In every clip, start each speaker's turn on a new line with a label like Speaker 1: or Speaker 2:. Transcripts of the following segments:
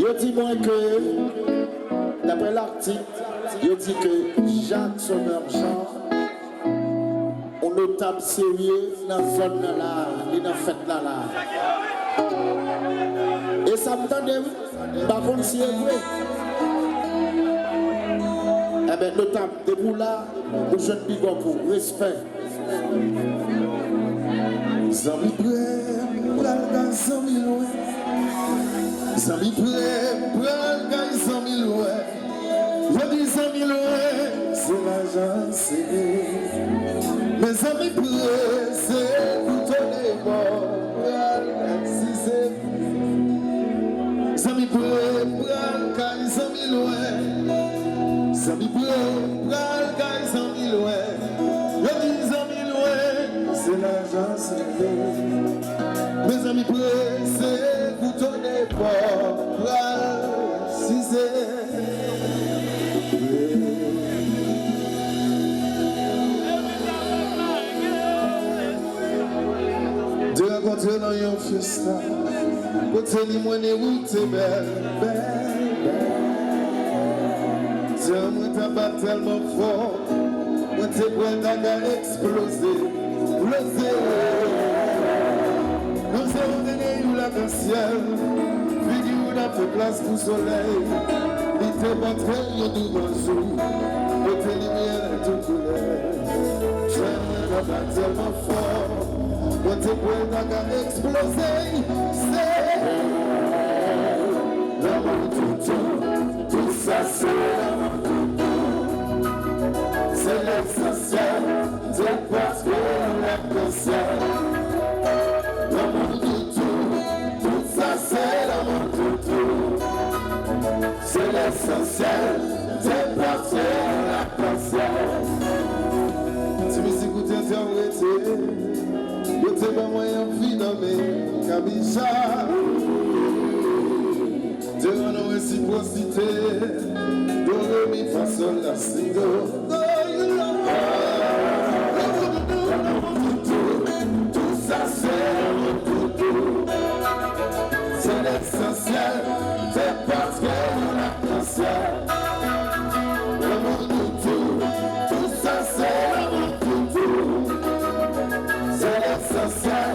Speaker 1: Il dit moi que, d'après l'article, il dit que Jacques Sonneur Jean, on notable sérieux dans la zone là, dans la fête là. Et ça me donne, par contre, si c'est vrai. Eh bien, notable, debout là, au jeune bigot pour respect. Zami prêt, pral 100 000 loin. Zami prêt, pral 100 000 loin. Je dis 100 000 loin, c'est l'argent, c'est. Mes amis prêts, c'est pour donner mort. Si c'est. Zami prêt, pral 100 000 loin. Zami prêt, pral 100 000 loin. Je dis 100 000 loin, c'est l'argent, c'est. Mes amis pressés, vous donnez pas, si c'est. De rencontrer dans une fiesta, côté ni moi ni route belle, belle, belle. Tiens, moi t'as pas tellement fort, moi t'es prêt à exploser, exploser. Nous sommes venus où la ciel, puis où la fait place pour soleil. Il était pas très bien du bon jour, côté lumière tout couleur. J'aime pas tellement fort, moi t'es prêt à exploser. C'est l'amour tout ça c'est l'amour tout. C'est l'essentiel, c'est parce que l'essentiel. C'est l'essentiel, c'est parce que la patience. Si vous écoutez interpréter, vous n'avez pas moyen de vie nommer Kabisha. Devant nos réciprocités, de mi fa sol la si do. Tout ça c'est l'essentiel, c'est parce que l'amour de tout ça c'est l'amour de tout. C'est l'essentiel,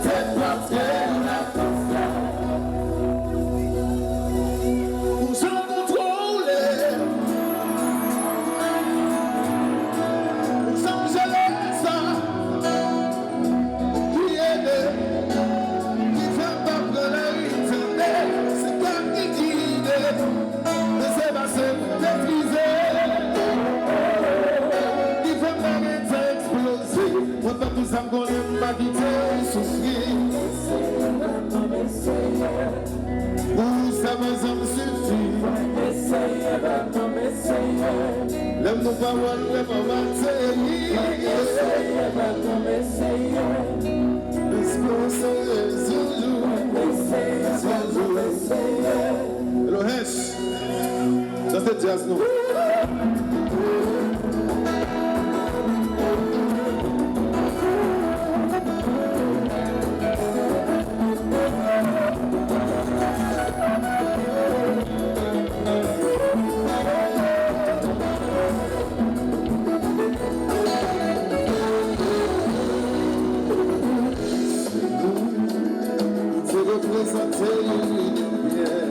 Speaker 1: c'est parce que la conscience. Pour se contrôler, pour s'engeler ça, qui est qui fait pas prendre la éternelle, c'est comme qui guide. C'est pas simple d'expliquer. Il faut pas exploser. Moi, pas tout ça qu'on aime pas quitter, souffrir. Pour ça, mes hommes suffit. L'aime nous pas voir, l'aime pas matériel. Exploser, toujours. Hello, Hesh. That's the jazz note. C'est représenter une lumière.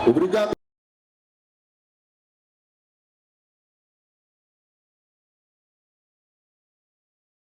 Speaker 1: Obrigado.